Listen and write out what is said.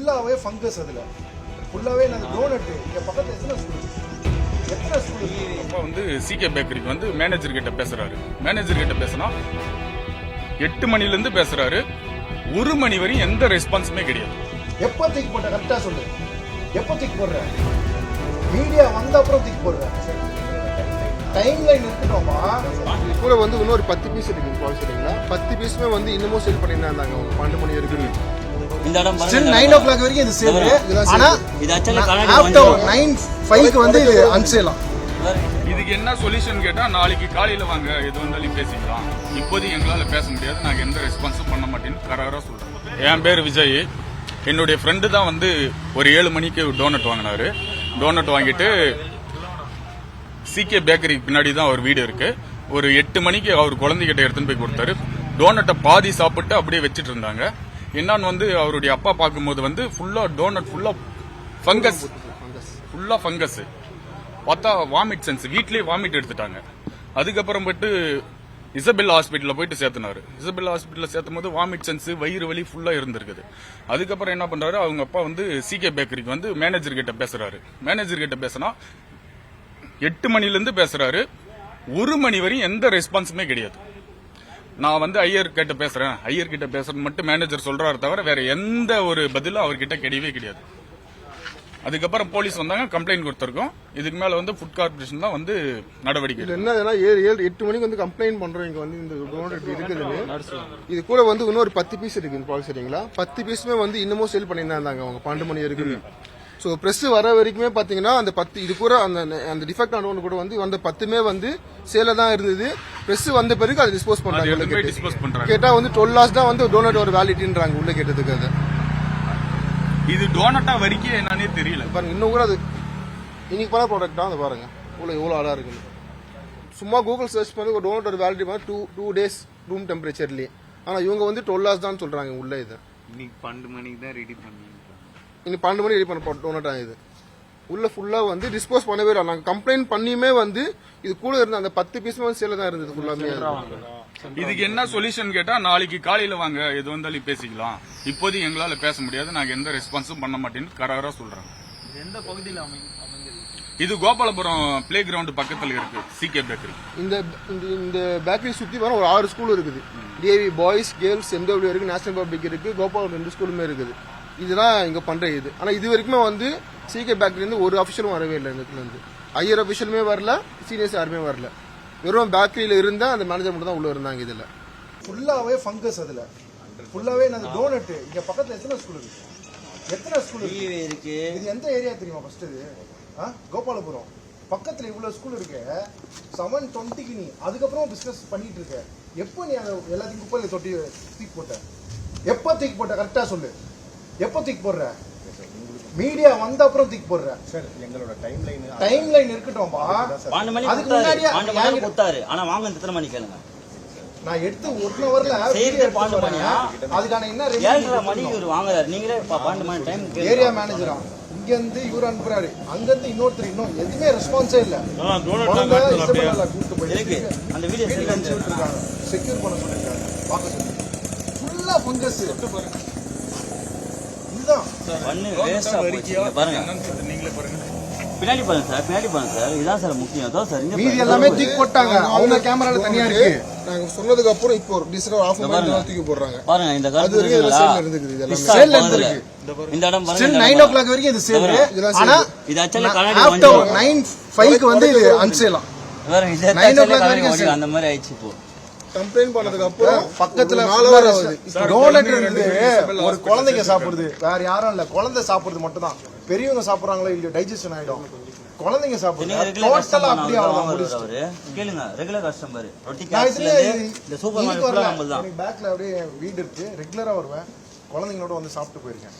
ஃபுல்லாவே ஃபங்கஸ் அதுல ஃபுல்லாவே அந்த டோனட் இங்க பக்கத்துல எத்தனை ஸ்கூல் அப்பா வந்து சிகே பேக்கரிக்கு வந்து மேனேஜர் கிட்ட பேசுறாரு. மேனேஜர் கிட்ட பேசினா 8 மணில இருந்து பேசுறாரு. 1 மணி வரையும் எந்த ரெஸ்பான்ஸுமே கிடையாது. எப்போ தூக்கி போட்ட கரெக்டா சொல்லு. எப்போ தூக்கி போடுற? மீடியா வந்த அப்புறம் தூக்கி போடுற. டைம் லைன் இருக்குமா? கூட வந்து இன்னொரு 10 பீஸ் இருக்கு சரிங்களா? 10 பீஸுமே வந்து இன்னமும் சேல் பண்ணிட்டு இருந்தாங்க. 12 மணி வரைக்கும் இந்த இடம் ஸ்டில் 9 o'clock வரைக்கும் இது சேல். ஆனா இது ஆக்சுவலி கனடா ஆஃப்டர் 9:05 க்கு வந்து இது அன்சேலாம். இதுக்கு என்ன சொல்யூஷன் கேட்டா நாளைக்கு காலையில வாங்க எது வந்தாலும் பேசிக்கலாம். இப்போதைக்கு எங்களால பேச முடியாது. நாங்க எந்த ரெஸ்பான்ஸும் பண்ண மாட்டேன்னு கராரா சொல்றேன். என் பேர் விஜய். என்னுடைய ஃப்ரெண்டு தான் வந்து ஒரு 7 மணிக்கு டோனட் வாங்கினாரு. டோனட் வாங்கிட்டு சிகே பேக்கரிக்கு பின்னாடி தான் அவர் வீடு இருக்கு. ஒரு 8 மணிக்கு அவர் குழந்தைகிட்ட எடுத்துன்னு போய் கொடுத்தாரு. டோனட்டை பாதி சாப்பிட்டு அப்படியே வச்சிட்டு இருந்தாங்க. என்னன்னு வந்து அவருடைய அப்பா பார்க்கும்போது வந்து ஃபுல்லா டோனட் ஃபுல்லா ஃபங்கஸ் பார்த்தா வாமிட் சென்ஸ். வீட்லயே வாமிட் எடுத்துட்டாங்க. அதுக்கப்புறம் போயிட்டு இசபெல்லா ஹாஸ்பிட்டல்ல போயிட்டு சேர்த்துனாரு. இசபெல்லா ஹாஸ்பிட்டல்ல சேர்த்தும் போது வாமிட் சென்ஸ் வயிறு வலி ஃபுல்லா இருந்திருக்குது. அதுக்கப்புறம் என்ன பண்றாரு, அவங்க அப்பா வந்து சிகே பேக்கரிக்கு வந்து மேனேஜர் கிட்ட பேசுறாரு. மேனேஜர் கிட்ட பேசினா 8 மணில இருந்து பேசுறாரு. 1 மணி வரையும் எந்த ரெஸ்பான்ஸுமே கிடையாது. நான் வந்து ஐயர் கிட்ட பேசுறேன், ஐயர் கிட்ட பேசுறது மட்டும் மேனேஜர் சொல்றாரு தவிர வேற எந்த ஒரு பதிலும் அவர்கிட்ட கிடையவே கிடையாது. அதுக்கப்புறம் போலீஸ் வந்தாங்க, கம்ப்ளைண்ட் கொடுத்திருக்கோம். இதுக்கு மேல வந்து ஃபுட் கார்பரேஷன் தான் வந்து நடவடிக்கை. என்ன 7-8 மணிக்கு வந்து கம்ப்ளைண்ட் பண்றோம். இங்க வந்து இந்த டோனட் இருக்குது. இது கூட வந்து இன்னொரு 10 பீஸ் இருக்கு சரிங்களா? 10 பீஸுமே வந்து இன்னமும் சேல் பண்ணிட்டு இருந்தாங்க. 12 மணி வரைக்கும். ஸோ பிரஸ் வர வரைக்குமே பாத்தீங்கன்னா அந்த 10 இது கூட அந்த டிஃபெக்ட் ஆனவங்க கூட வந்து அந்த 10மே வந்து சேல தான் இருந்தது. பிரஸ் வந்த பிறகு அதை டிஸ்போஸ் பண்றாங்க. கேட்டா வந்து 12 hours தான் வந்து டோனட் ஒரு வேலிட்டின்றாங்க உள்ள கேட்டதுக்கு. அது இது டோனட்டா வரைக்கும் என்னன்னே தெரியல. பாருங்க இன்னும் கூட அது இன்னைக்கு பண்ண ப்ராடக்ட் தான். அதை பாருங்க எவ்வளவு அழகா இருக்கு. சும்மா கூகுள் சர்ச் பண்ணி ஒரு டோனட் ஒரு வேலிட்டி மாதிரி 2 days ரூம் டெம்பரேச்சர்லயே. ஆனா இவங்க வந்து 12 hours தான் சொல்றாங்க உள்ள. இது இன்னைக்கு 12 மணிக்கு தான் ரெடி பண்ணி, இன்னும் 12 மணி ரெடி பண்ண டோனட் ஆகுது. உள்ள ஃபுல்லா வந்து டிஸ்போஸ் பண்ணவே இல்லை. நாங்க கம்ப்ளைண்ட் பண்ணியுமே வந்து இது கூட இருந்த அந்த 10 பீஸ் வந்து சேல தான் இருந்தது ஃபுல்லாமே. இதுக்கு என்ன சொல்யூஷன் கேட்டா நாளைக்கு காலையில வாங்க எது வந்தாலும் பேசிக்கலாம். இப்போதைக்கு எங்களால பேச முடியாது. நாங்க எந்த ரெஸ்பான்ஸும் பண்ண மாட்டேன்னு கராரா சொல்றேன். எந்த பகுதியில் இது கோபாலபுரம் பிளே கிரவுண்ட் பக்கத்துல இருக்கு சிகே பேக்கரி. இந்த பேக்கரி சுத்தி வர ஒரு 6 ஸ்கூல் இருக்குது. டிஏவி பாய்ஸ் கேர்ள்ஸ் எம்டபிள்யூ இருக்கு, நேஷனல் பப்ளிக் இருக்கு, கோபாலபுரம் 2 ஸ்கூலுமே இருக்குது. இதுதான் இங்க பண்ற இது. ஆனா இது வரைக்குமே வந்து சிகே பேக்கரி இருந்து ஒரு அபிஷியலும் வரவே இல்லை. இந்த இடத்துல இருந்து ஐயர் அபிஷியலுமே வரல, சீனியர்ஸ் யாருமே வரல. வெறும் பேக்கரியில இருந்தா அந்த மேனேஜர் மட்டும் தான் உள்ள இருந்தாங்க. இதுல ஃபுல்லாவே ஃபங்கஸ் அதுல ஃபுல்லாவே அந்த டோனட் இங்க பக்கத்துல எத்தனை ஸ்கூல் இருக்கு? இது எந்த ஏரியா தெரியுமா? ஃபர்ஸ்ட் இது கோபாலபுரம் பக்கத்துல இவ்வளவு ஸ்கூல் இருக்கு. 7:20க்கு நீ அதுக்கப்புறம் பிசினஸ் பண்ணிட்டு இருக்க. எப்போ நீ அதை எல்லாத்தையும் குப்பையில தொட்டி தூக்கி போட்ட? எப்போ தூக்கி போட்ட கரெக்டா சொல்லு. எப்போ தூக்கி போடுற? மீடியா வந்த அப்புறம் தூக்கி போடுற. சார் எங்களோட டைம் லைன் இருக்கட்டும்பா. அதுக்கு முன்னாடியே கொடுத்தாரு. ஆனா வாங்க எத்தனை மணி கேளுங்க. நான் எடுத்து 1 hourல அதுக்கான என்ன 7:30 மணிக்கு இவர் வாங்குறாரு. நீங்களே 12 மணி டைம் ஏரியா மேனேஜரா இங்க இருந்து இவரு அனுப்புறாரு. அங்க இருந்து இன்னொருத்தர் இன்னும் எதுவுமே ரெஸ்பான்ஸே இல்ல. கூட்டு போய் அந்த வீடியோ செக்யூர் பண்ண சொல்லிருக்காங்க. பார்க்க சொல்லி ஃபுல்லா ஃபங்கஸ். பின்னாடி பாருங்க சார். இதான் சார் முக்கியம். மீதி எல்லாமே தூக்கி போட்டாங்க. அவங்க கேமரால தனியா இருக்கு. நாங்க சொன்னதுக்கு அப்புறம் இப்போ ஒரு டிஸ்டர் ஆஃப் பண்ணி தூக்கி போடுறாங்க. பாருங்க இந்த அது வரைக்கும் சேல்ல இருந்துக்குது. இதெல்லாம் சேல்ல இருந்துருக்கு. இந்த இடம் பாருங்க. ஸ்டில் 9 o'clock வரைக்கும் இது சேல். ஆனா இது ஆக்சுவலி கனடா ஆஃப்டர் 9:05 க்கு வந்து இது அன்சேலாம். வேற இது 9 o'clock வரைக்கும் அந்த மாதிரி ஆயிடுச்சு. இப்போ கம்ப்ளைண்ட் பண்ணதுக்கு அப்புறம் பக்கத்துல டோனட் இருந்து ஒரு குழந்தைங்க சாப்பிடுது. வேற யாரும் இல்ல. குழந்தை சாப்பிடுறது மட்டும் தான். பெரியவங்க சாப்பிடுறாங்களோ இல்லையோ டைஜஷன் ஆயிடும். குழந்தைங்க சாப்பிடுறாங்க. டோட்டலா அப்படியே அவரு கேளுங்க. ரெகுலர் கஸ்டமர் இந்த சூப்பர் மார்க்கெட் ஃபுல்லா நம்ம தான். பேக்ல அப்படியே வீடு இருக்கு. ரெகுலரா வருவேன். குழந்தைங்களோட வந்து சாப்பிட்டு போயிருக்கேன்.